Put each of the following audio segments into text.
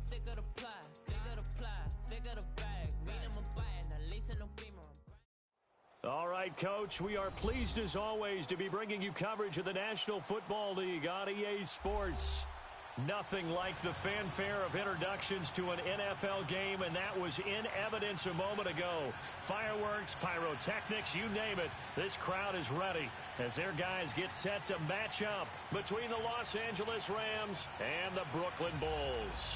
Thicker the ply, thicker the bag. Meaning I'm buying, at least in no beamer. All right, Coach, we are pleased as always to be bringing you coverage of the National Football League on EA Sports. Nothing like the fanfare of introductions to an NFL game, and that was in evidence a moment ago. Fireworks, pyrotechnics, you name it. This crowd is ready as their guys get set to match up between the Los Angeles Rams and the Brooklyn Bulls.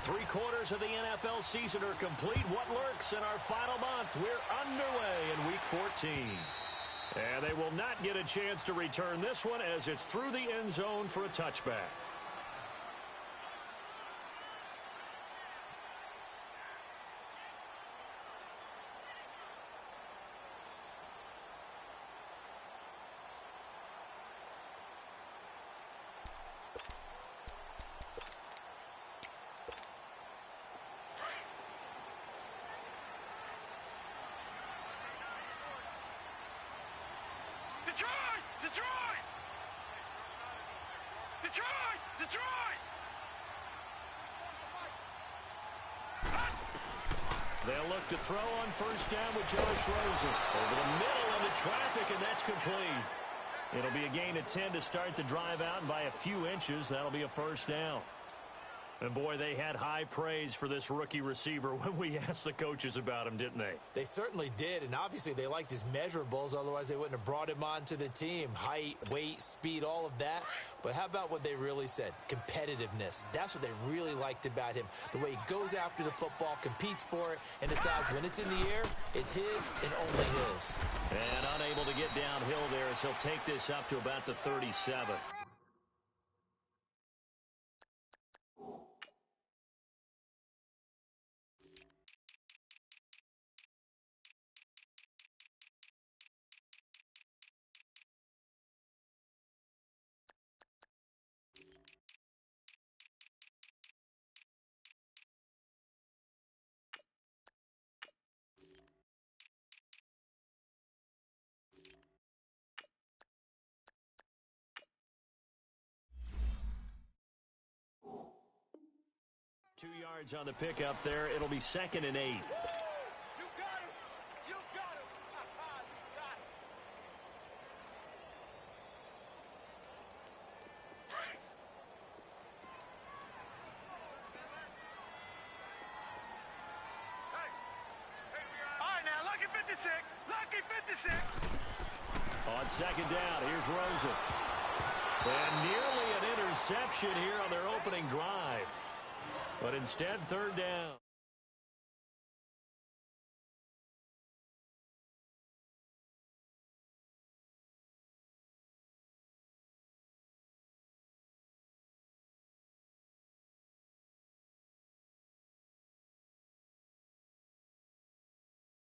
Three-quarters of the NFL season are complete. What lurks in our final month? We're underway in Week 14. And they will not get a chance to return this one as it's through the end zone for a touchback. They'll look to throw on first down with Josh Rosen. Over the middle into traffic, and that's complete. It'll be a gain of 10 to start the drive out, and by a few inches, that'll be a first down. And, boy, they had high praise for this rookie receiver when we asked the coaches about him, didn't they? They certainly did, and obviously they liked his measurables. Otherwise, they wouldn't have brought him onto the team. Height, weight, speed, all of that. But how about what they really said? Competitiveness. That's what they really liked about him. The way he goes after the football, competes for it, and decides when it's in the air, it's his and only his. And unable to get downhill there as he'll take this up to about the 37. 2 yards on the pickup there. It'll be 2nd and 8. You got him. You got him. You got him. All right, now, lucky 56. Lucky 56. On 2nd down, here's Rosen. And nearly an interception here on their opening drive. But instead, 3rd down.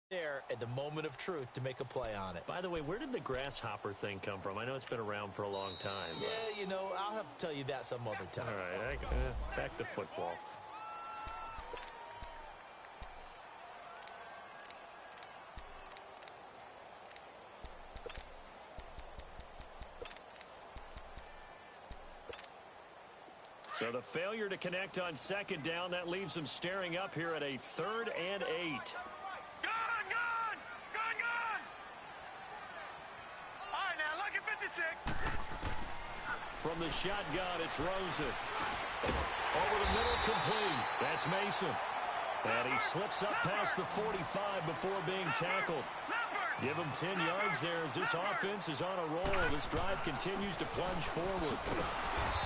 There at the moment of truth to make a play on it. By the way, where did the grasshopper thing come from? I know it's been around for a long time. Yeah, you know, I'll have to tell you that some other time. All right, back to football. So the failure to connect on 2nd down, that leaves them staring up here at a 3rd and 8. Gun! All right, now, lucky 56. From the shotgun, it's Rosen. Over the middle, complete. That's Mason. And he slips up past the 45 before being tackled. Give him 10 yards there as this offense is on a roll. This drive continues to plunge forward.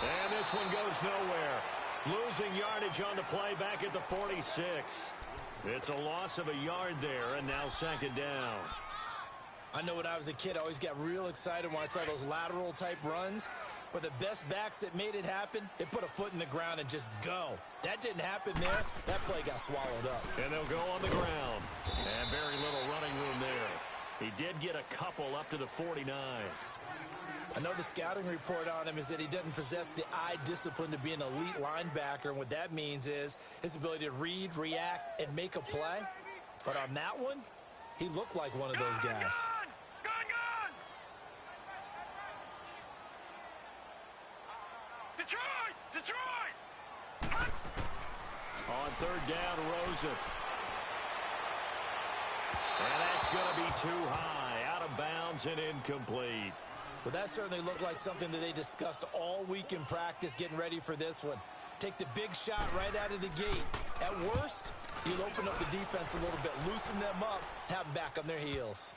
And this one goes nowhere. Losing yardage on the play back at the 46. It's a loss of a yard there, and now 2nd down. I know when I was a kid, I always got real excited when I saw those lateral-type runs. But the best backs that made it happen, they put a foot in the ground and just go. That didn't happen there. That play got swallowed up. And they'll go on the ground. And very little running room there. He did get a couple up to the 49. I know the scouting report on him is that he doesn't possess the eye discipline to be an elite linebacker. And what that means is his ability to read, react, and make a play. But on that one, he looked like one of those guys. Gone! Detroit! On third down, Rosen. And that's going to be too high. Out of bounds and incomplete. Well, that certainly looked like something that they discussed all week in practice getting ready for this one. Take the big shot right out of the gate. At worst, you'll open up the defense a little bit, loosen them up, have them back on their heels.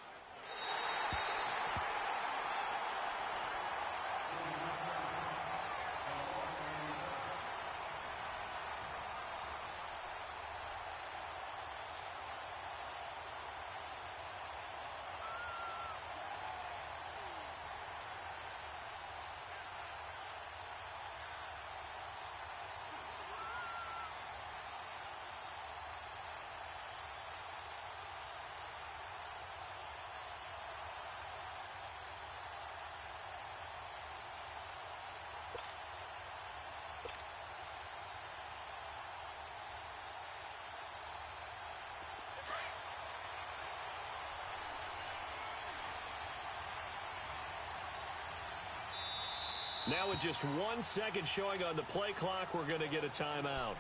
Now with just 1 second showing on the play clock, we're going to get a timeout.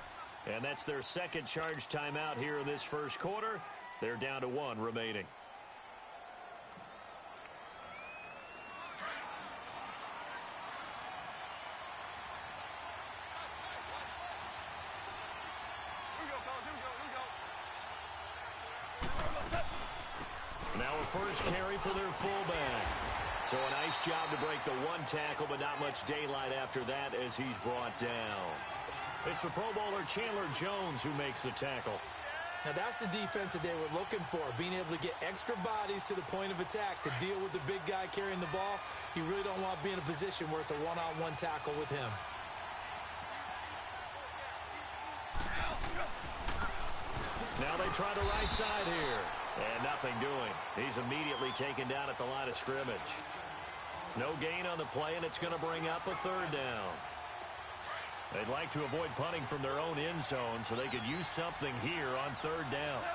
And that's their second charge timeout here in this first quarter. They're down to 1 remaining. Now a first carry for their fullback. So a nice job to break the 1 tackle, but not much daylight after that as he's brought down. It's the Pro Bowler Chandler Jones who makes the tackle. Now that's the defense that they were looking for, being able to get extra bodies to the point of attack to deal with the big guy carrying the ball. You really don't want to be in a position where it's a one-on-one tackle with him. Now they try the right side here. And nothing doing. He's immediately taken down at the line of scrimmage. No gain on the play, and it's going to bring up a third down. They'd like to avoid punting from their own end zone so they could use something here on third down. 17.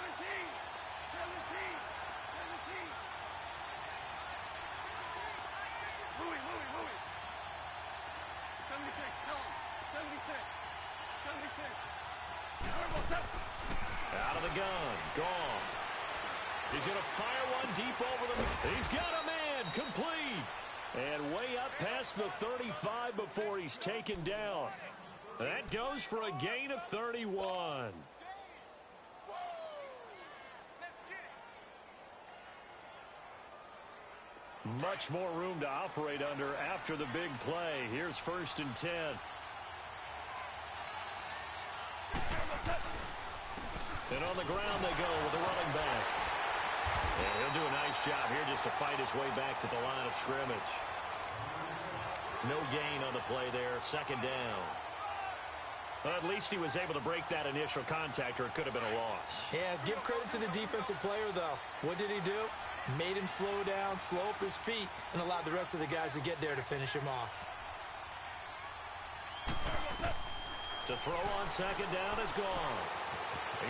Louis. 76, tell him. 76. Out of the gun. Gone. He's going to fire one deep over the... He's got a man. Complete. And way up past the 35 before he's taken down. That goes for a gain of 31. Much more room to operate under after the big play. Here's 1st and 10. And on the ground they go with the running back. And he'll do a nice job here just to fight his way back to the line of scrimmage. No gain on the play there. 2nd down. Well, at least he was able to break that initial contact, or it could have been a loss. Yeah, give credit to the defensive player, though. What did he do? Made him slow down, slow up his feet, and allowed the rest of the guys to get there to finish him off. To throw on 2nd down is gone.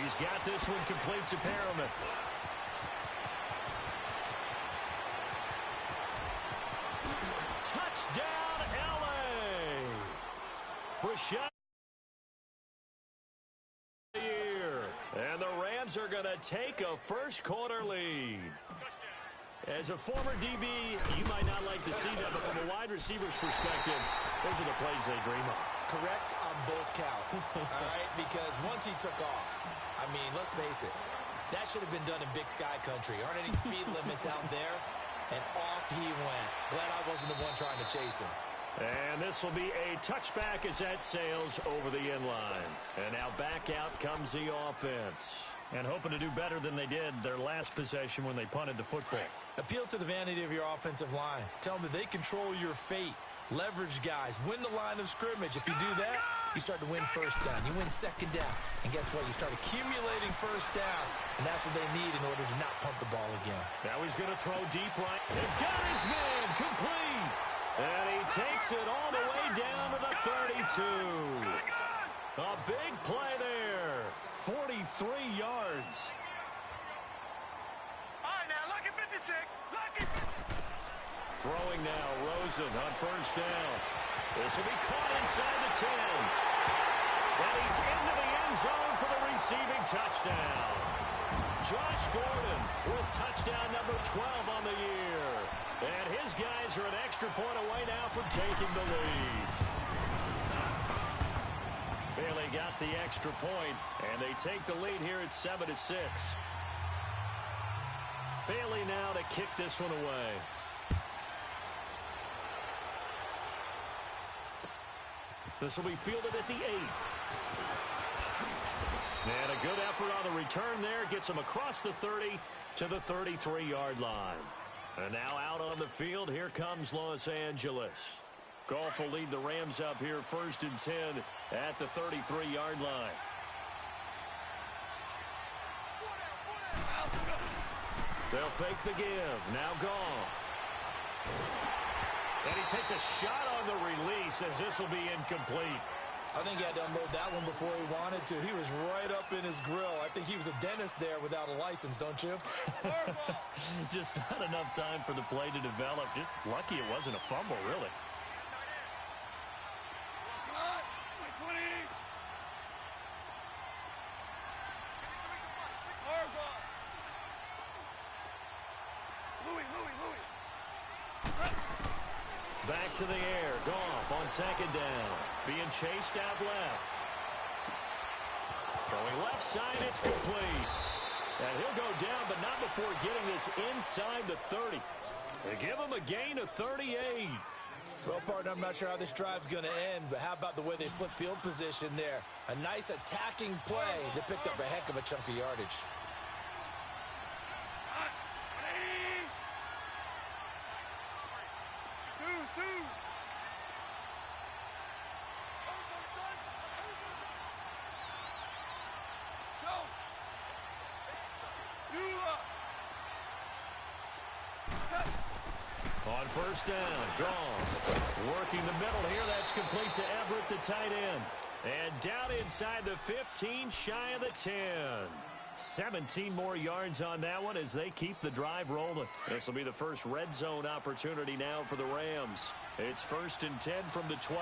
He's got this one complete to Perriman. Touchdown, L.A. Brashad. And the Rams are going to take a first quarter lead. As a former DB, you might not like to see that, but from a wide receiver's perspective, those are the plays they dream of. Correct on both counts, all right? Because once he took off, I mean, let's face it, that should have been done in Big Sky Country. Aren't any speed limits out there? And off he went. Glad I wasn't the one trying to chase him. And this will be a touchback as that sails over the end line. And now back out comes the offense. And hoping to do better than they did their last possession when they punted the football. Appeal to the vanity of your offensive line. Tell them that they control your fate. Leverage guys. Win the line of scrimmage. If you do that, you start to win first down. You win second down. And guess what? You start accumulating first downs. And that's what they need in order to not punt the ball again. Now he's going to throw deep right. And got his man complete. And he takes it all the way down to the 32. A big play there. 43 yards. All right, now, lucky 56. Lucky 56. Throwing now, Rosen on first down. This will be caught inside the 10. And he's into the end zone for the receiving touchdown. Josh Gordon with touchdown number 12 on the year. And his guys are an extra point away now from taking the lead. Bailey got the extra point, and they take the lead here at 7-6. Bailey now to kick this one away. This will be fielded at the 8. And a good effort on the return there. Gets him across the 30 to the 33-yard line. And now out on the field, here comes Los Angeles. Goff will lead the Rams up here 1st and 10 at the 33-yard line. They'll fake the give. Now Goff. And he takes a shot on the release as this will be incomplete. I think he had to unload that one before he wanted to. He was right up in his grill. I think he was a dentist there without a license, don't you? Just not enough time for the play to develop. Just lucky it wasn't a fumble, really. Back to the air. Goff on second down. Being chased out left. Throwing left side. It's complete. And he'll go down, but not before getting this inside the 30. They give him a gain of 38. Well, partner, I'm not sure how this drive's going to end, but how about the way they flip field position there? A nice attacking play that picked up a heck of a chunk of yardage. On first down, Goff working the middle here. That's complete to Everett, the tight end. And down inside the 15, shy of the 10. 17 more yards on that one as they keep the drive rolling. This will be the first red zone opportunity now for the Rams. It's 1st and 10 from the 12.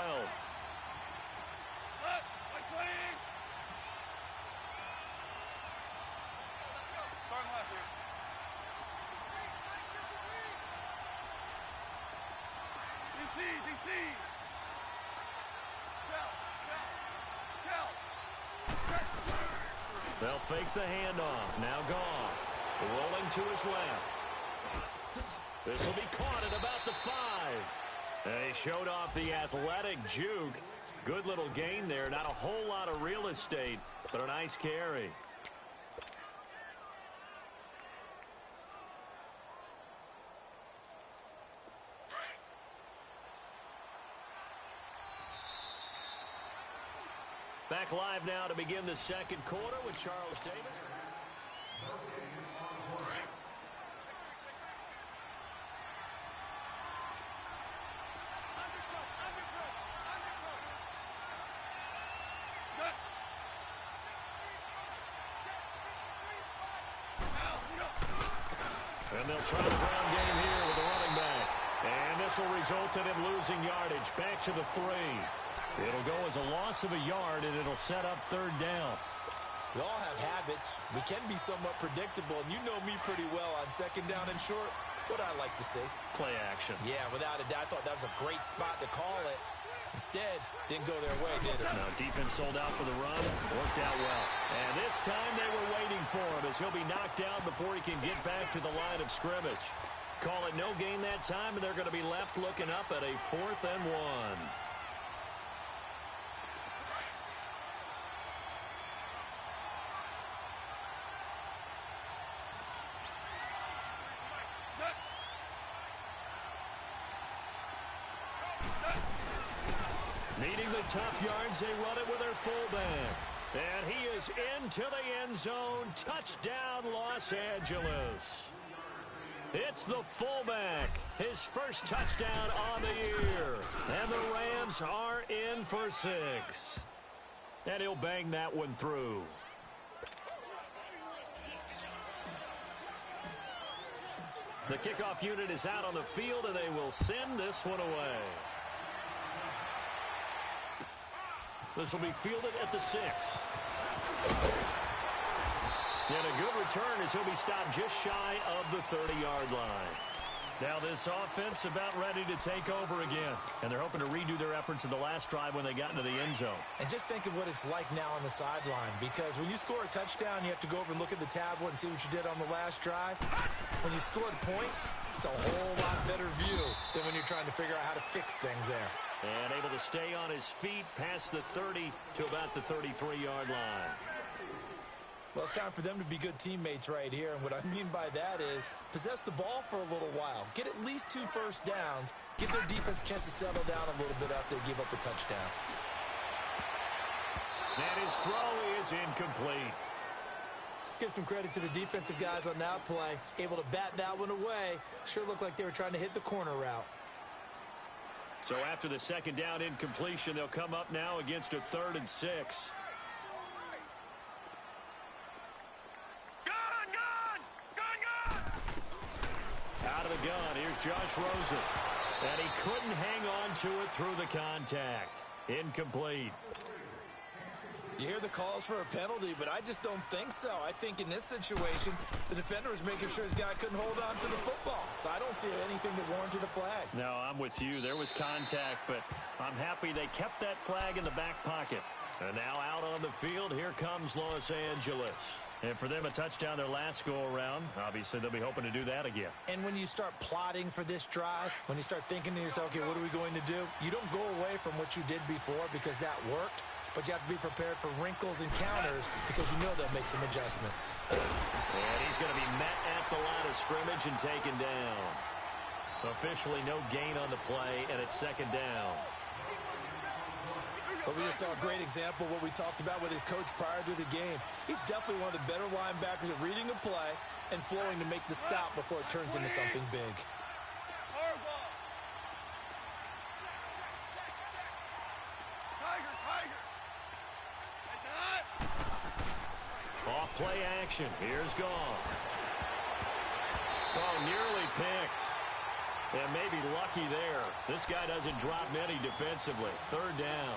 They'll fake the handoff. Now Goff rolling to his left. This will be caught at about the 5. They showed off the athletic juke. Good little gain there. Not a whole lot of real estate, but a nice carry. Back live now to begin the second quarter with Charles Davis. And they'll try the ground game here with the running back. And this will result in him losing yardage. Back to the 3. It'll go as a loss of a yard, and it'll set up 3rd down. We all have habits. We can be somewhat predictable, and you know me pretty well on 2nd down and short. What I like to see. Play action. Yeah, without a doubt. I thought that was a great spot to call it. Instead, didn't go their way, did it? No, defense sold out for the run. Worked out well. And this time they were waiting for him as he'll be knocked down before he can get back to the line of scrimmage. Call it no gain that time, and they're going to be left looking up at a 4th and 1. Needing the tough yards, they run it with their fullback. And he is into the end zone. Touchdown, Los Angeles. It's the fullback. His first touchdown on the year. And the Rams are in for 6. And he'll bang that one through. The kickoff unit is out on the field, and they will send this one away. This will be fielded at the 6. And a good return as he'll be stopped just shy of the 30-yard line. Now this offense about ready to take over again. And they're hoping to redo their efforts in the last drive when they got into the end zone. And just think of what it's like now on the sideline. Because when you score a touchdown, you have to go over and look at the tablet and see what you did on the last drive. When you score the points, it's a whole lot better view than when you're trying to figure out how to fix things there. And able to stay on his feet past the 30 to about the 33-yard line. Well, it's time for them to be good teammates right here. And what I mean by that is possess the ball for a little while. Get at least 2 first downs. Give their defense a chance to settle down a little bit after they give up a touchdown. And his throw is incomplete. Let's give some credit to the defensive guys on that play. Able to bat that one away. Sure looked like they were trying to hit the corner route. So after the second down incompletion, they'll come up now against a 3rd and 6. Out of the gun, here's Josh Rosen. And he couldn't hang on to it through the contact. Incomplete. You hear the calls for a penalty, but I just don't think so. I think in this situation, the defender was making sure his guy couldn't hold on to the football. So I don't see anything that warranted a flag. No, I'm with you. There was contact, but I'm happy they kept that flag in the back pocket. And now out on the field, here comes Los Angeles. And for them, a touchdown their last go-around. Obviously, they'll be hoping to do that again. And when you start plotting for this drive, when you start thinking to yourself, okay, what are we going to do? You don't go away from what you did before because that worked. But you have to be prepared for wrinkles and counters because you know they'll make some adjustments. And he's going to be met at the line of scrimmage and taken down. Officially no gain on the play, and it's 2nd down. But we just saw a great example of what we talked about with his coach prior to the game. He's definitely one of the better linebackers at reading a play and flowing to make the stop before it turns into something big. Off play action. Here's Goff. Oh, nearly picked. And maybe lucky there. This guy doesn't drop many defensively. 3rd down.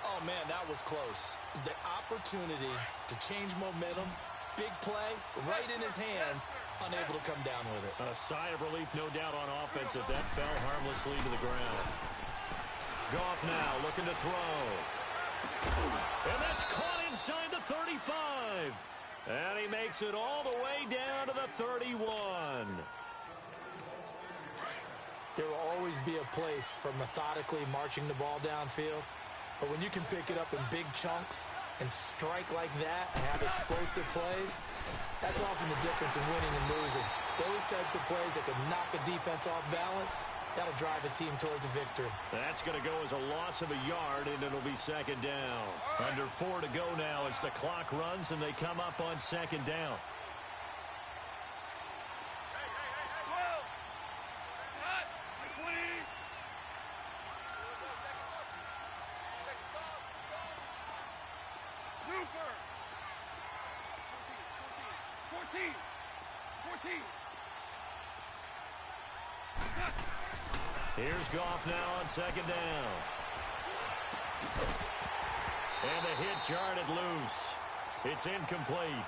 Oh, man, that was close. The opportunity to change momentum, big play, right in his hands, unable to come down with it. A sigh of relief, no doubt, on offense if that fell harmlessly to the ground. Goff now looking to throw. And that's caught inside the 35. And he makes it all the way down to the 31. There will always be a place for methodically marching the ball downfield. But when you can pick it up in big chunks and strike like that and have explosive plays, that's often the difference in winning and losing. Those types of plays that can knock a defense off balance, that'll drive a team towards a victory. That's going to go as a loss of a yard, and it'll be 2nd down. Under 4 to go now as the clock runs, and they come up on 2nd down. Here's Goff now on 2nd down. And the hit jarred it loose. It's incomplete.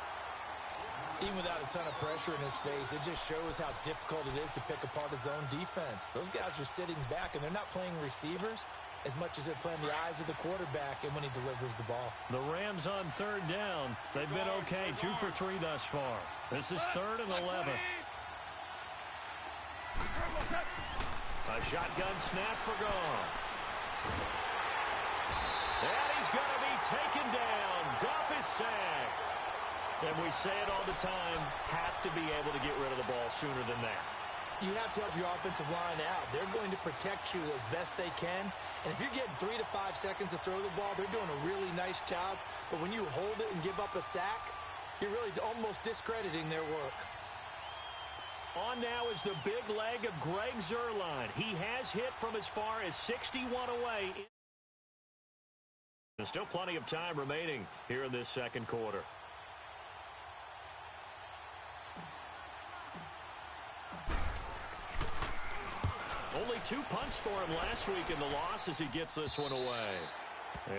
Even without a ton of pressure in his face, it just shows how difficult it is to pick apart his own defense. Those guys are sitting back, and they're not playing receivers as much as they're playing the eyes of the quarterback and when he delivers the ball. The Rams on 3rd down. They've been okay, 2 for 3 thus far. This is 3rd and 11. A shotgun snap for Goff. And he's going to be taken down. Goff is sacked. And we say it all the time, have to be able to get rid of the ball sooner than that. You have to help your offensive line out. They're going to protect you as best they can. And if you're getting 3 to 5 seconds to throw the ball, they're doing a really nice job. But when you hold it and give up a sack, you're really almost discrediting their work. On now is the big leg of Greg Zuerlein. He has hit from as far as 61 away. There's still plenty of time remaining here in this second quarter. Only 2 punts for him last week in the loss as he gets this one away.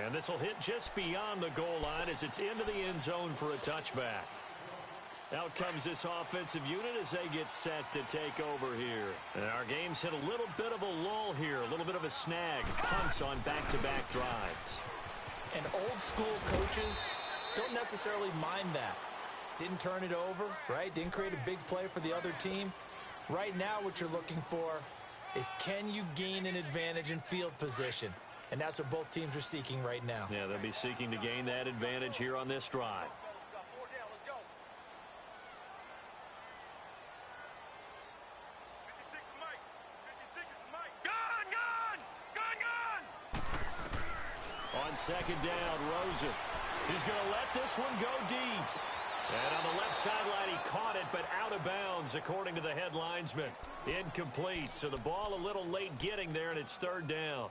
And this will hit just beyond the goal line as it's into the end zone for a touchback. Out comes this offensive unit as they get set to take over here. And our game's hit a little bit of a lull here, a little bit of a snag. Punts on back-to-back drives. And old school coaches don't necessarily mind that. Didn't turn it over, right? Didn't create a big play for the other team. Right now what you're looking for is, can you gain an advantage in field position? And that's what both teams are seeking right now. Yeah, they'll be seeking to gain that advantage here on this drive. On second down, Rosen. He's going to let this one go deep. And on the left sideline, he caught it, but out of bounds, according to the head linesman. Incomplete, so the ball a little late getting there, and it's third down.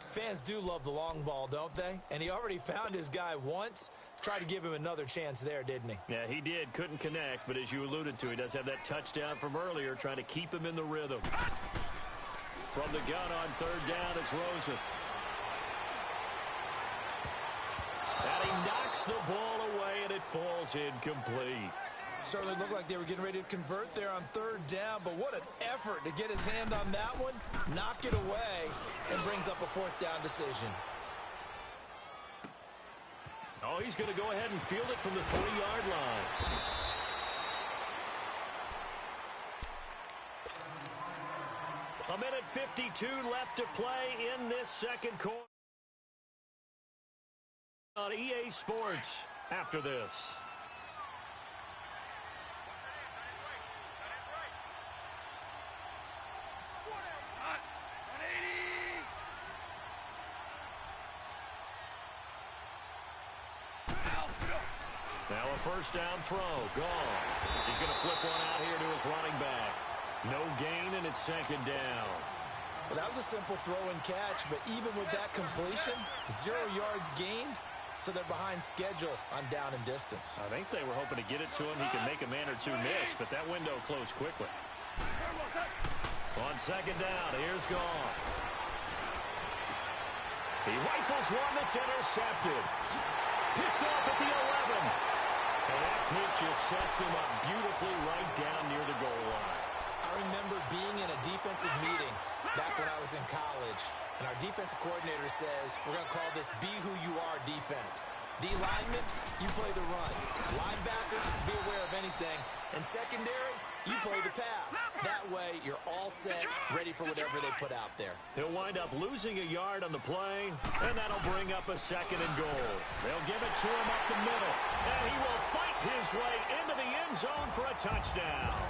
Fans do love the long ball, don't they? And he already found his guy once. Tried to give him another chance there, didn't he? Yeah, he did. Couldn't connect, but as you alluded to, he does have that touchdown from earlier, trying to keep him in the rhythm. From the gun on third down, it's Rosen. And he knocks the ball away, and it falls incomplete. Certainly looked like they were getting ready to convert there on third down, but what an effort to get his hand on that one, knock it away, and brings up a fourth down decision. Oh, he's going to go ahead and field it from the 40-yard line. A minute 52 left to play in this second quarter. On EA Sports after this. Now a first down throw, gone. He's going to flip one out here to his running back. No gain, and it's second down. Well, that was a simple throw and catch, but even with that completion, 0 yards gained, so they're behind schedule on down and distance. I think they were hoping to get it to him. He could make a man or two miss, but that window closed quickly. On second down, here's Goff. He rifles one that's intercepted. Picked off at the 11. And that pitch just sets him up beautifully right down near the goal line. I remember being in a defensive meeting back when I was in college, and our defensive coordinator says, we're going to call this be who you are defense. D linemen, you play the run. Linebackers, be aware of anything. And secondary, you play the pass. That way, you're all set, ready for whatever they put out there. He'll wind up losing a yard on the play, and that'll bring up a second and goal. They'll give it to him up the middle, and he will fight his way into the end zone for a touchdown.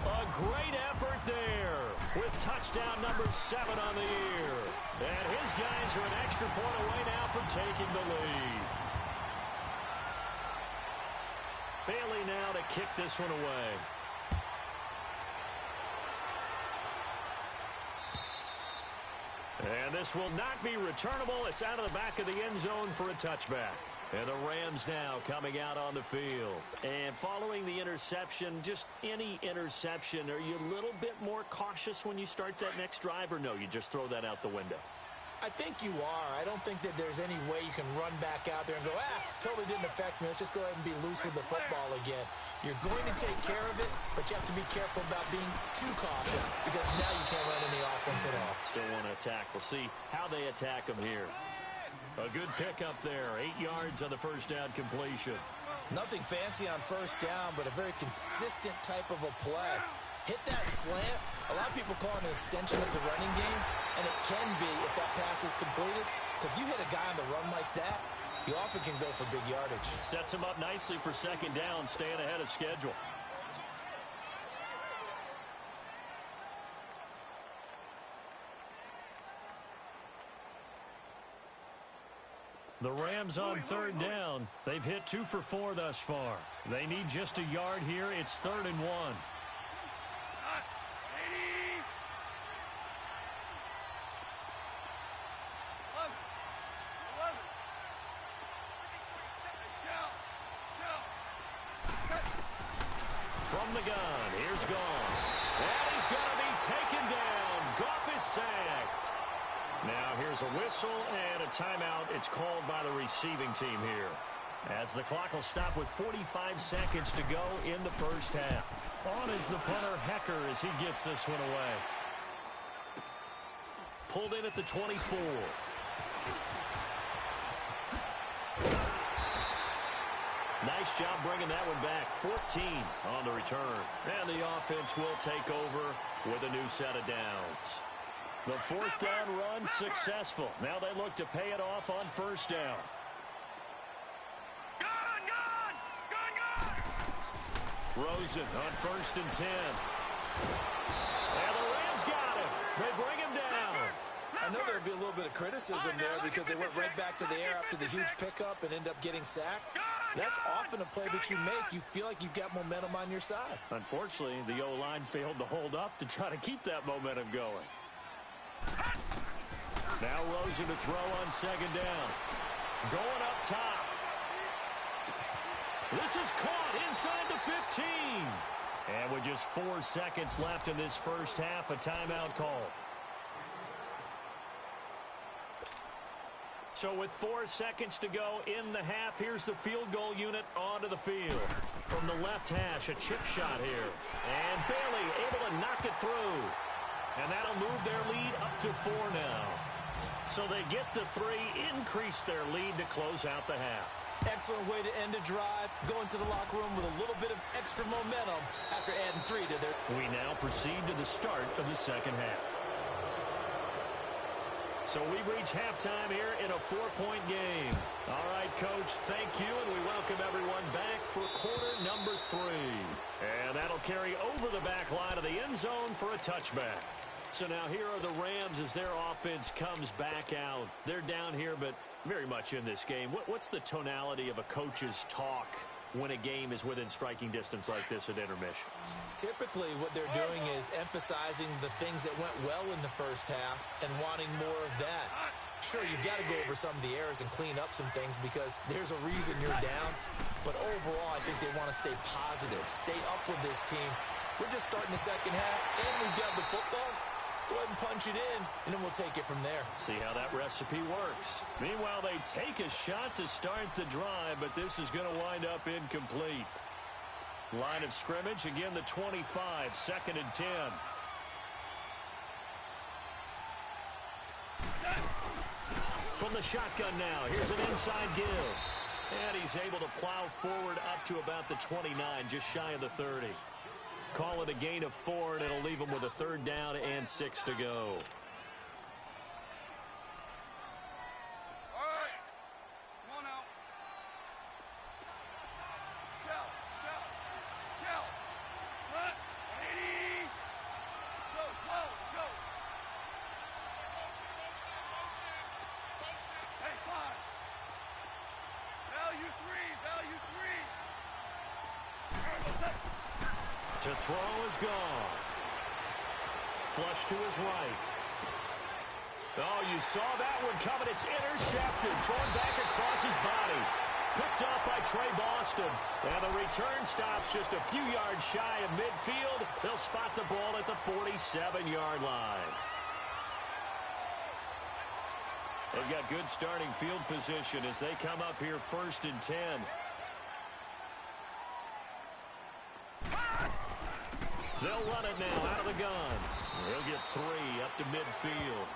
A great effort there with touchdown number 7 on the year. And his guys are an extra point away now from taking the lead. Bailey now to kick this one away. And this will not be returnable. It's out of the back of the end zone for a touchback. And the Rams now coming out on the field. And following the interception, just any interception, are you a little bit more cautious when you start that next drive, or no, you just throw that out the window? I think you are. I don't think that there's any way you can run back out there and go, totally didn't affect me. Let's just go ahead and be loose with the football again. You're going to take care of it, but you have to be careful about being too cautious because now you can't run any offense at all. Still want to attack. We'll see how they attack them here. A good pickup there. 8 yards on the first down completion. Nothing fancy on first down, but a very consistent type of a play. Hit that slant. A lot of people call it an extension of the running game, and it can be if that pass is completed, because you hit a guy on the run like that, you often can go for big yardage. Sets him up nicely for second down, staying ahead of schedule. The Rams on third down. They've hit 2 for 4 thus far. They need just a yard here. It's 3rd and 1. From the gun, here's Gone. And he's going to be taken down. Goff is sacked. Now here's a whistle and a timeout. It's called by the receiving team here, as the clock will stop with 45 seconds to go in the first half. On is the punter, Hecker, as he gets this one away. Pulled in at the 24. Nice job bringing that one back. 14 on the return. And the offense will take over with a new set of downs. The 4th down run successful. Now they look to pay it off on 1st down. Rosen on 1st and 10. And the Rams got him. They bring him down. I know there'll be a little bit of criticism there because they went right back to the air after the huge pickup and end up getting sacked. That's often a play that you make. You feel like you've got momentum on your side. Unfortunately, the O-line failed to hold up to try to keep that momentum going. Now Rosen to throw on 2nd down. Going up top. This is caught inside the 15. And with just 4 seconds left in this first half, a timeout call. So with 4 seconds to go in the half, here's the field goal unit onto the field. From the left hash, a chip shot here. And Bailey able to knock it through. And that'll move their lead up to 4 now. So they get the 3, increase their lead to close out the half. Excellent way to end a drive. Go into the locker room with a little bit of extra momentum after adding 3 to their... We now proceed to the start of the second half. So we've reached halftime here in a 4-point game. All right, Coach, thank you, and we welcome everyone back for quarter number 3. And that'll carry over the back line of the end zone for a touchback. So now here are the Rams as their offense comes back out. They're down here, but very much in this game. What's the tonality of a coach's talk when a game is within striking distance like this at intermission? Typically, what they're doing is emphasizing the things that went well in the first half and wanting more of that. Sure, you've got to go over some of the errors and clean up some things because there's a reason you're down. But overall, I think they want to stay positive, stay up with this team. We're just starting the second half, and we've got the football. Let's go ahead and punch it in, and then we'll take it from there. See how that recipe works. Meanwhile, they take a shot to start the drive, but this is going to wind up incomplete. Line of scrimmage, again the 25, 2nd and 10. From the shotgun now, here's an inside give. And he's able to plow forward up to about the 29, just shy of the 30. Call it a gain of 4, and it'll leave him with a 3rd down and 6 to go. All right. Come on now. Shell. What? 80. Go. Hey, 5. Value 3. To throw is gone. Flush to his right. Oh, you saw that one coming. It's intercepted. Thrown back across his body. Picked off by Trey Boston. And the return stops just a few yards shy of midfield. They'll spot the ball at the 47-yard line. They've got good starting field position as they come up here 1st and 10. They'll run it now out of the gun. He'll get 3 up to midfield.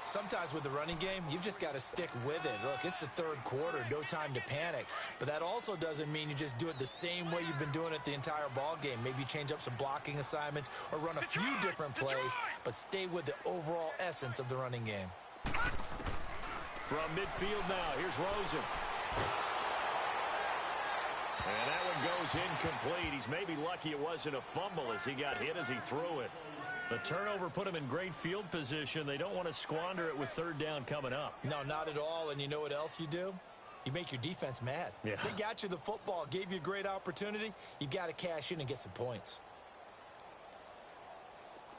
Sometimes with the running game, you've just got to stick with it. Look, it's the 3rd quarter, no time to panic. But that also doesn't mean you just do it the same way you've been doing it the entire ball game. Maybe change up some blocking assignments or run a few different plays, but stay with the overall essence of the running game. From midfield now, here's Rosen. And that one goes incomplete. He's maybe lucky it wasn't a fumble as he got hit as he threw it. The turnover put them in great field position. They don't want to squander it with third down coming up. No, not at all. And you know what else you do? You make your defense mad. Yeah. They got you the football, gave you a great opportunity. You got to cash in and get some points.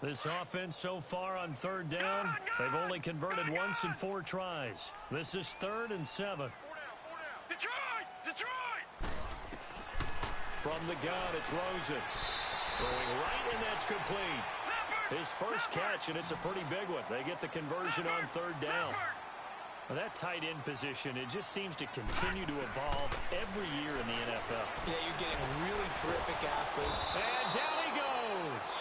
This offense so far on third down, they've only converted once in 4 tries. This is 3rd and 7. Detroit! From the gun, it's Rosen. Throwing right, and that's complete. His first catch, and it's a pretty big one. They get the conversion on third down. Well, that tight end position, it just seems to continue to evolve every year in the NFL. Yeah, you're getting a really terrific athlete. And down he goes.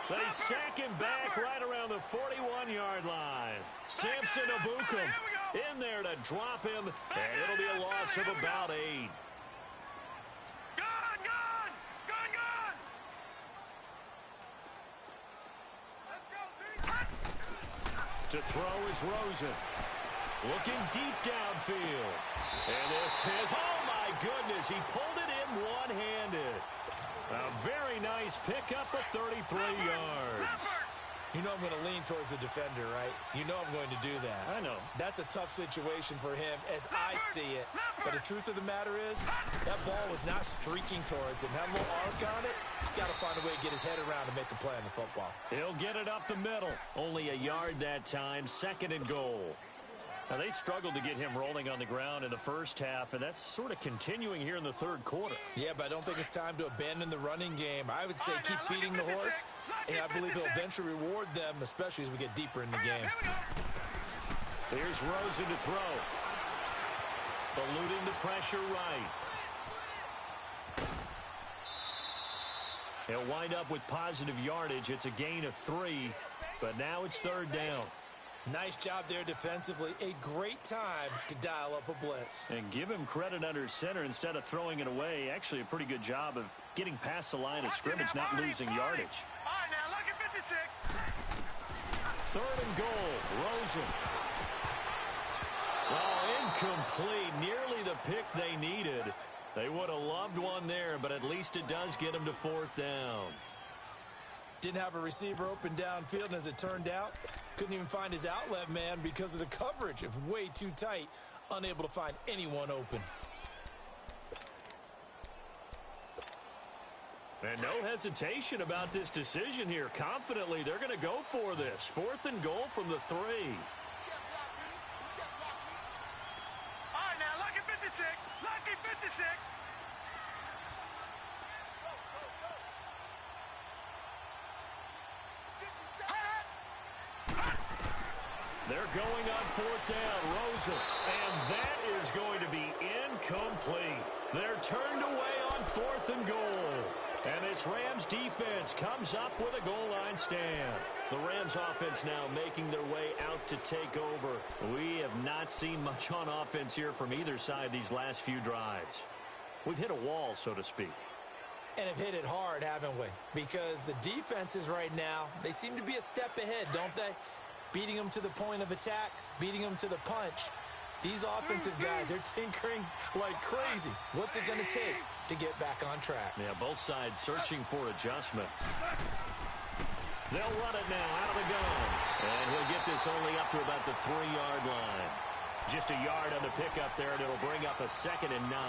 They sack him back right around the 41-yard line. Samson Abukum in there to drop him, and it'll be a loss of about 8. To throw is Rosen. Looking deep downfield. And this is, oh my goodness, he pulled it in one-handed. A very nice pickup of 33 yards. You know I'm going to lean towards the defender, right? You know I'm going to do that. I know. That's a tough situation for him as I see it. But the truth of the matter is, that ball was not streaking towards him. That little arc on it, he's got to find a way to get his head around and make a play on the football. He'll get it up the middle. Only a yard that time, 2nd and goal. Now, they struggled to get him rolling on the ground in the first half, and that's sort of continuing here in the third quarter. Yeah, but I don't think it's time to abandon the running game. I would say keep feeding the horse, and I believe he'll eventually reward them, especially as we get deeper in the game. Here's Rosen to throw. Eluding the pressure right. He'll wind up with positive yardage. It's a gain of 3, but now it's third down. Nice job there defensively. A great time to dial up a blitz. And give him credit under center instead of throwing it away. Actually, a pretty good job of getting past the line of scrimmage, not losing yardage. All right, now look at 56. 3rd and goal. Rosen. Oh, incomplete. Nearly the pick they needed. They would have loved one there, but at least it does get them to 4th down. Didn't have a receiver open downfield, and as it turned out, couldn't even find his outlet man because of the coverage. It was way too tight, unable to find anyone open. And no hesitation about this decision here. Confidently, they're going to go for this. 4th and goal from the 3. All right, now lucky 56. Lucky 56. They're going on 4th down. Rosen. And that is going to be incomplete. They're turned away on 4th and goal. And this Rams defense comes up with a goal line stand. The Rams offense now making their way out to take over. We have not seen much on offense here from either side these last few drives. We've hit a wall, so to speak. And have hit it hard, haven't we? Because the defenses right now, they seem to be a step ahead, don't they? Beating them to the point of attack, beating them to the punch. These offensive guys, they're tinkering like crazy. What's it going to take to get back on track? Yeah, both sides searching for adjustments. They'll run it now out of the gun. And he'll get this only up to about the 3-yard line. Just a yard on the pickup there, and it'll bring up a 2nd and 9.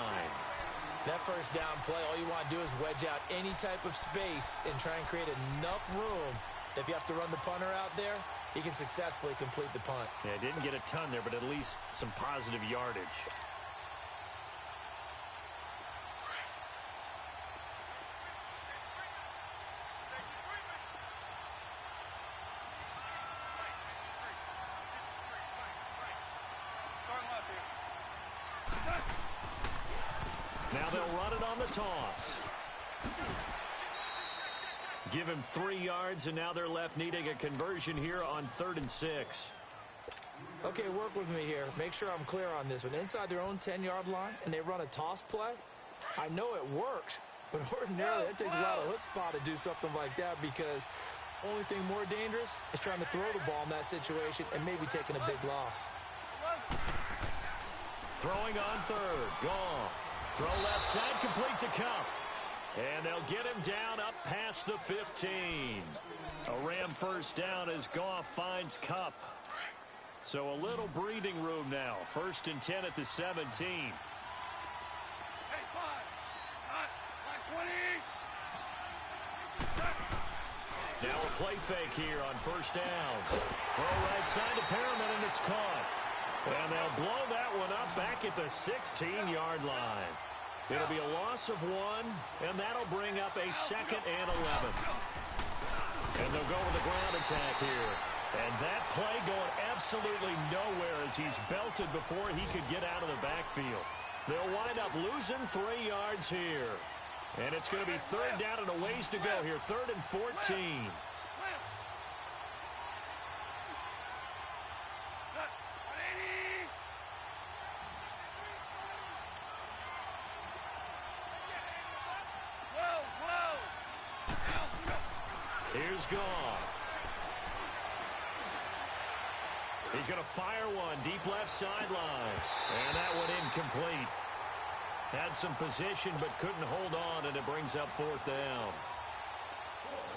That first down play, all you want to do is wedge out any type of space and try and create enough room. If you have to run the punter out there, he can successfully complete the punt. Yeah, didn't get a ton there, but at least some positive yardage. Now they'll run it on the toss. Give him 3 yards, and now they're left needing a conversion here on 3rd and 6. Okay, work with me here. Make sure I'm clear on this one. Inside their own 10-yard line, and they run a toss play. I know it works, but ordinarily it takes a lot of chutzpah to do something like that because only thing more dangerous is trying to throw the ball in that situation and maybe taking a big loss. Throwing on 3rd. Goff. Throw left side, complete to Cup. And they'll get him down up past the 15. A Ram first down as Goff finds Kupp. So a little breathing room now. 1st and 10 at the 17. Hey, 5. Hot. Like 20. Now a play fake here on 1st down. Throw right side to Perriman, and it's caught. And they'll blow that one up back at the 16-yard line. It'll be a loss of 1, and that'll bring up a 2nd and 11. And they'll go with a ground attack here. And that play going absolutely nowhere as he's belted before he could get out of the backfield. They'll wind up losing 3 yards here. And it's going to be 3rd down and a ways to go here. 3rd and 14. Here's Goff. He's going to fire one deep left sideline. And that one incomplete. Had some position but couldn't hold on, and it brings up 4th down.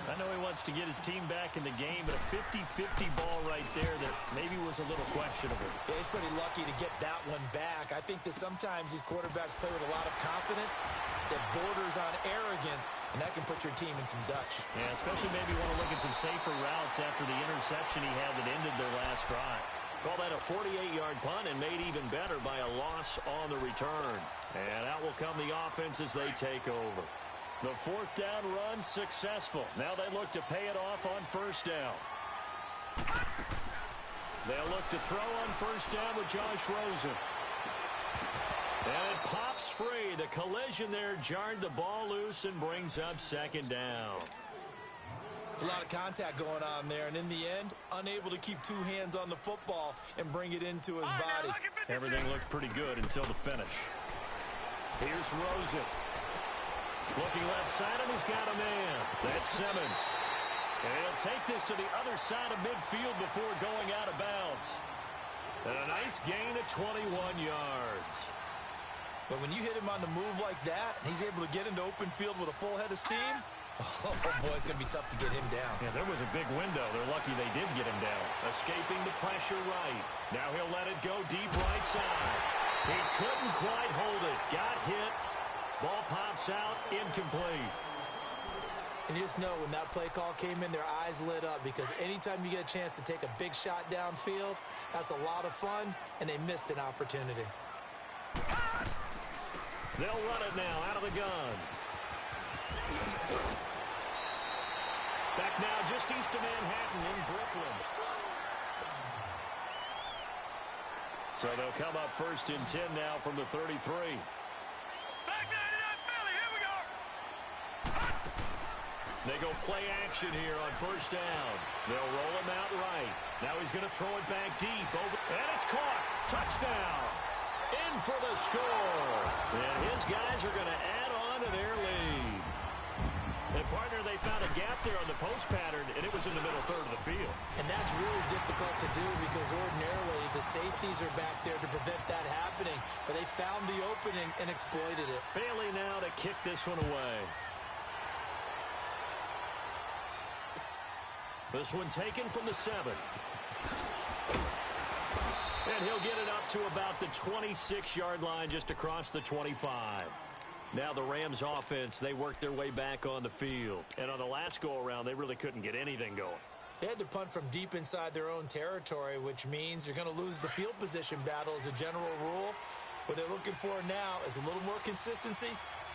I know he wants to get his team back in the game, but a 50-50 ball right there that maybe was a little questionable. Yeah, he's pretty lucky to get that one back. I think that sometimes these quarterbacks play with a lot of confidence that borders on arrogance, and that can put your team in some Dutch. Yeah, especially maybe want to look at some safer routes after the interception he had that ended their last drive. Call that a 48-yard punt and made even better by a loss on the return. And out will come the offense as they take over. The 4th down run successful. Now they look to pay it off on 1st down. They'll look to throw on 1st down with Josh Rosen. And it pops free. The collision there jarred the ball loose and brings up 2nd down. It's a lot of contact going on there, and in the end, unable to keep 2 hands on the football and bring it into his body. Everything looked pretty good until the finish. Here's Rosen. Looking left side, and he's got a man. That's Simmons. And he'll take this to the other side of midfield before going out of bounds. And a nice gain of 21 yards. But when you hit him on the move like that, and he's able to get into open field with a full head of steam, oh, boy, it's going to be tough to get him down. Yeah, there was a big window. They're lucky they did get him down. Escaping the pressure right. Now he'll let it go deep right side. He couldn't quite hold it. Got hit. Ball pops out, incomplete. And you just know when that play call came in, their eyes lit up, because anytime you get a chance to take a big shot downfield, that's a lot of fun, and they missed an opportunity. They'll run it now out of the gun. Back now just east of Manhattan in Brooklyn. So they'll come up 1st and 10 now from the 33. They go play action here on 1st down. They'll roll him out right. Now he's going to throw it back deep. And it's caught. Touchdown. In for the score. And his guys are going to add on to their lead. And, partner, they found a gap there on the post pattern, and it was in the middle 3rd of the field. And that's really difficult to do because ordinarily the safeties are back there to prevent that happening. But they found the opening and exploited it. Bailey now to kick this one away. This one taken from the 7. And he'll get it up to about the 26-yard line just across the 25. Now the Rams offense, they worked their way back on the field. And on the last go-around, they really couldn't get anything going. They had to punt from deep inside their own territory, which means you're going to lose the field position battle as a general rule. What they're looking for now is a little more consistency,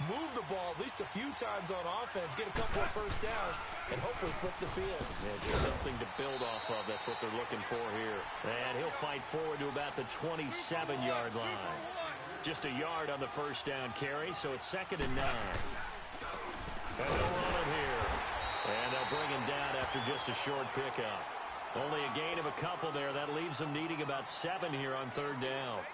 move the ball at least a few times on offense, get a couple of 1st downs, and hopefully flip the field. Yeah, just something to build off of. That's what they're looking for here. And he'll fight forward to about the 27-yard line. Just a yard on the 1st down carry, so it's 2nd and 9. And they'll run him here. And they'll bring him down after just a short pickup. Only a gain of a couple there. That leaves them needing about 7 here on 3rd down.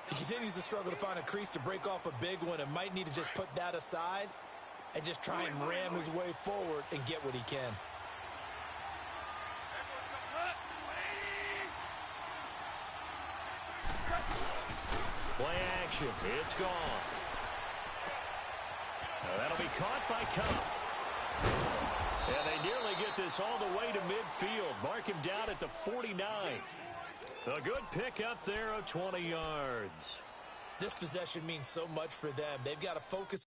He continues to struggle to find a crease to break off a big one and might need to just put that aside and just try and ram his way forward and get what he can. Play action. It's gone. That'll be caught by Cobb. And they nearly get this all the way to midfield. Mark him down at the 49. A good pick up there of 20 yards. This possession means so much for them. They've got to focus.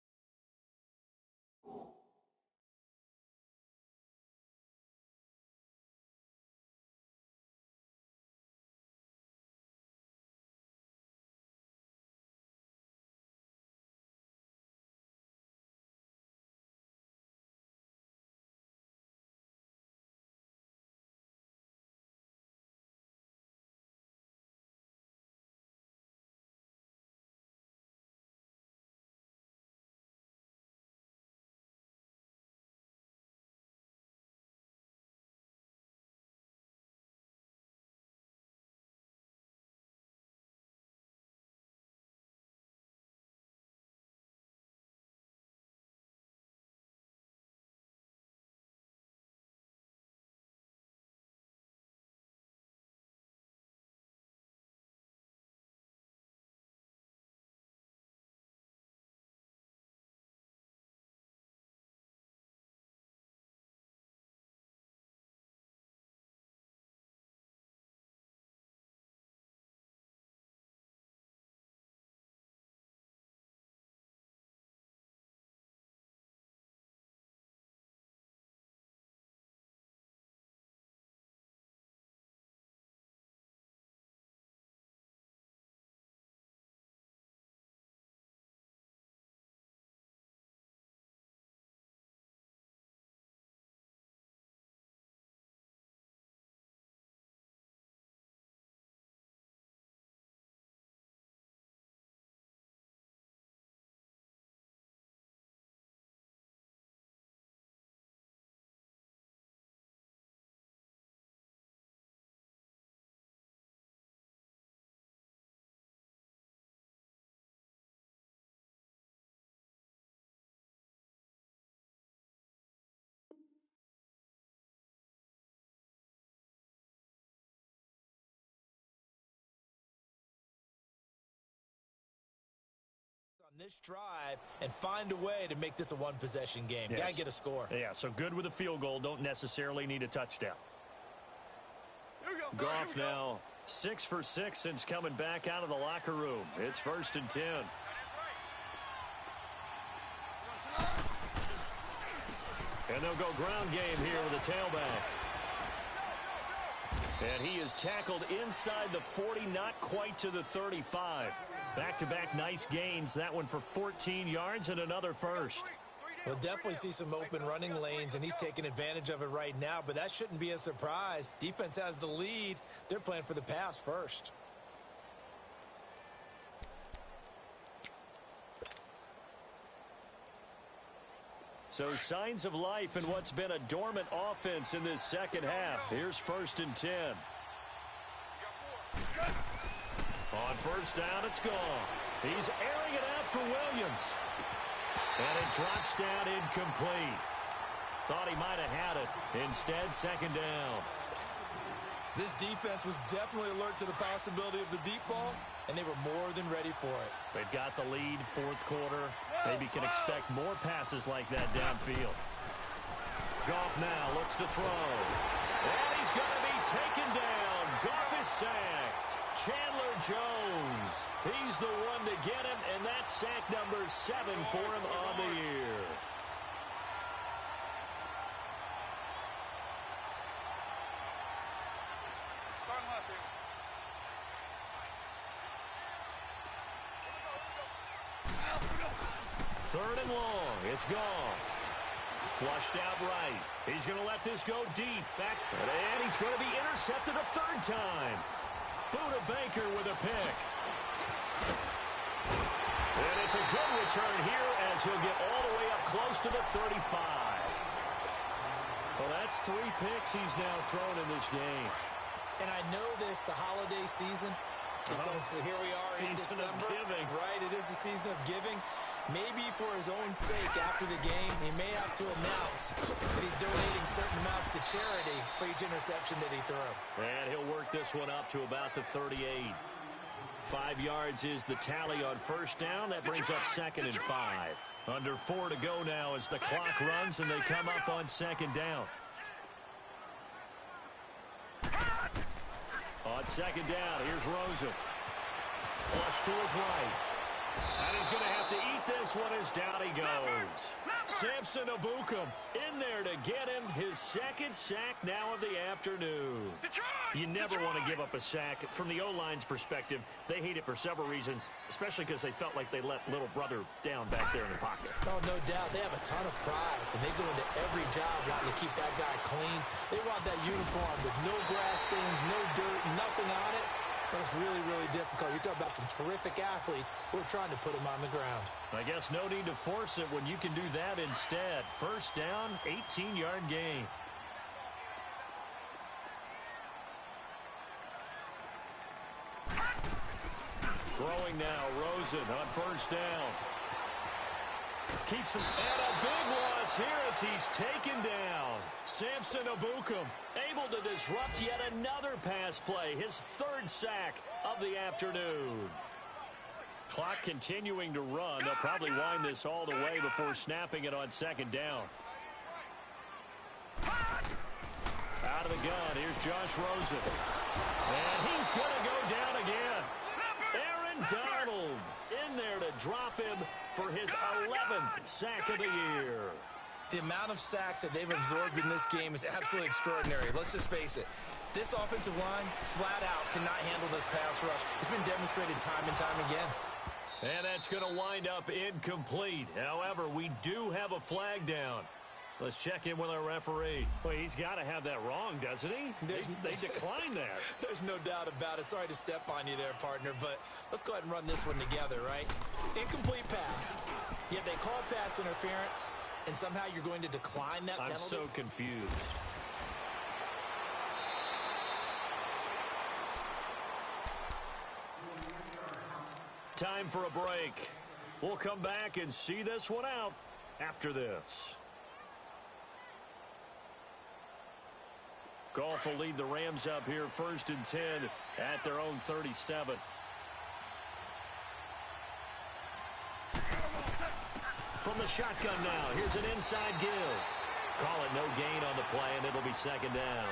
This drive and find a way to make this a one-possession game. Yes. Got to get a score. Yeah, so good with a field goal. Don't necessarily need a touchdown. Goff now 6 for 6 since coming back out of the locker room. It's 1st and 10. And they'll go ground game here with a tailback. And he is tackled inside the 40, not quite to the 35. Back-to-back nice gains. That one for 14 yards and another first. We'll definitely see some open running lanes, and he's taking advantage of it right now, but that shouldn't be a surprise. Defense has the lead. They're playing for the pass first. So signs of life in what's been a dormant offense in this second half. Here's 1st and 10. On 1st down, it's gone. He's airing it out for Williams. And it drops down incomplete. Thought he might have had it. Instead, 2nd down. This defense was definitely alert to the possibility of the deep ball, and they were more than ready for it. They've got the lead, 4th quarter. Maybe can expect more passes like that downfield. Goff now looks to throw. And he's going to be taken down. Goff is sacked. Chandler Jones. He's the one to get him, and that's sack number 7 for him on the year. Third and long. It's gone. Flushed out right. He's going to let this go deep. Back. And he's going to be intercepted a 3rd time. Buda Baker with a pick. And it's a good return here as he'll get all the way up close to the 35. Well, that's 3 picks he's now thrown in this game. And I know this, the holiday season, because here we are in December. Season of giving. Right, it is the season of giving. Maybe for his own sake after the game, he may have to announce that he's donating certain amounts to charity for each interception that he threw. And he'll work this one up to about the 38. 5 yards is the tally on 1st down. That brings up 2nd and 5. Under 4 to go now as the clock runs and they come up on second down. On second down, here's Rosen. Flush to his right. And he's going to have to eat this one as down he goes. Samson Abukum in there to get him his second sack now of the afternoon. You never want to give up a sack. From the O-line's perspective, they hate it for several reasons, especially because they felt like they let little brother down back there in the pocket. Oh, no doubt. They have a ton of pride, and they go into every job wanting to keep that guy clean. They want that uniform with no grass stains, no dirt, nothing on it. That's really, really difficult. You're talking about some terrific athletes who are trying to put him on the ground. I guess no need to force it when you can do that instead. First down, 18-yard gain. Throwing now, Rosen on first down. Keeps him, and a big loss here as he's taken down. Samson Abukum able to disrupt yet another pass play, his third sack of the afternoon. Clock continuing to run. They'll probably wind this all the way before snapping it on second down. Out of the gun, here's Josh Rosen. And he's going to go down again. Aaron Donald in there to drop him for his 11th sack of the year. The amount of sacks that they've absorbed in this game is absolutely extraordinary. Let's just face it. This offensive line, flat out, cannot handle this pass rush. It's been demonstrated time and time again. And that's going to wind up incomplete. However, we do have a flag down. Let's check in with our referee. Well, he's got to have that wrong, doesn't he? They declined that. There's no doubt about it. Sorry to step on you there, partner, but let's go ahead and run this one together, right? Incomplete pass. Yet they call pass interference, and somehow you're going to decline that penalty? I'm so confused. Time for a break. We'll come back and see this one out after this. Goff will lead the Rams up here 1st and 10 at their own 37. From the shotgun now, here's an inside give. Call it no gain on the play, and it'll be second down.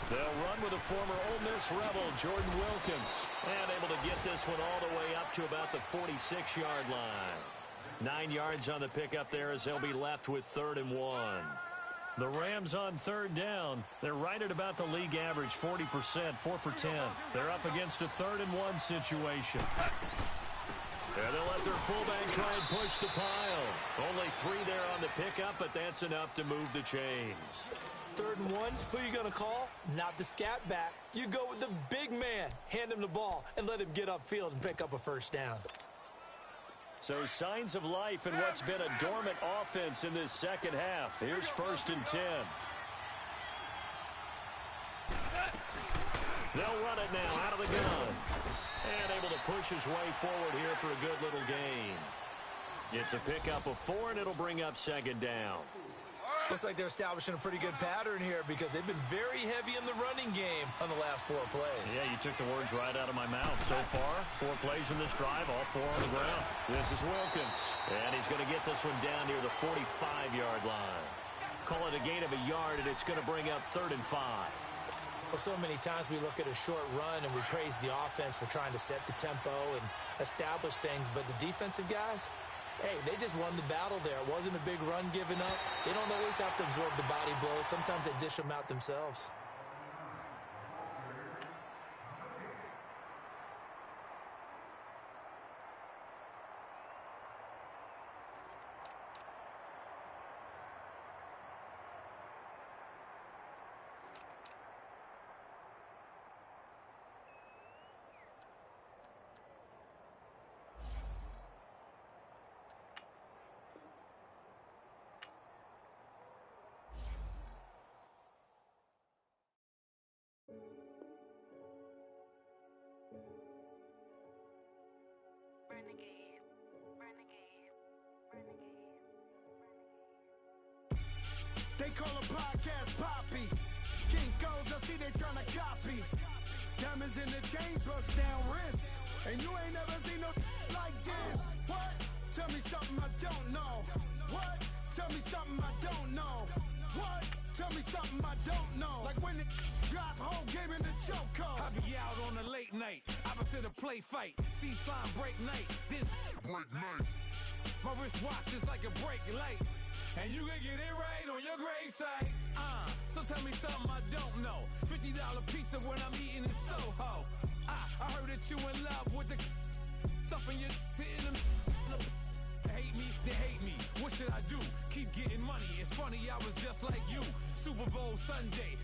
They'll run with a former Ole Miss Rebel, Jordan Wilkins. And able to get this one all the way up to about the 46-yard line. 9 yards on the pickup there as they'll be left with 3rd and 1. The Rams on 3rd down. They're right at about the league average, 40%, 4 for 10. They're up against a 3rd and 1 situation. And they'll let their fullback try and push the pile. Only 3 there on the pickup, but that's enough to move the chains. 3rd and 1, who are you going to call? Not the scat back. You go with the big man. Hand him the ball and let him get upfield and pick up a first down. So signs of life in what's been a dormant offense in this second half. Here's 1st and 10. They'll run it now out of the gun. And able to push his way forward here for a good little gain. It's a pickup of 4, and it'll bring up 2nd down. Looks like they're establishing a pretty good pattern here because they've been very heavy in the running game on the last 4 plays. Yeah, you took the words right out of my mouth. So far, 4 plays in this drive, all 4 on the ground. This is Wilkins, and he's going to get this one down near the 45-yard line. Call it a gain of a yard, and it's going to bring up 3rd and 5. Well, so many times we look at a short run and we praise the offense for trying to set the tempo and establish things, but the defensive guys, hey, they just won the battle there. It wasn't a big run given up. They don't always have to absorb the body blows. Sometimes they dish them out themselves. They call a podcast Poppy. Kinkos, I see they tryna copy. Diamonds in the chains, bust down wrists. And you ain't never seen no like this. What? Tell me something I don't know. What? Tell me something I don't know. What? Tell me something I don't know. Like when it drop, whole game in the chokehold. I be out on a late night, opposite a play fight. See sign break night, this break night. My wristwatch is like a break light. And you can get it right on your gravesite. So tell me something I don't know. $50 pizza when I'm eating in Soho. I heard that you in love with the stuff in your hitting them. They hate me, they hate me. What should I do? Keep getting money. It's funny, I was just like you. Super Bowl Sunday.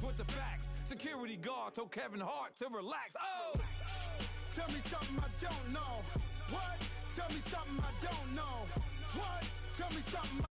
With the facts. Security guard told Kevin Hart to relax. Oh! Tell me something I don't know. What? Tell me something I don't know. What? Tell me something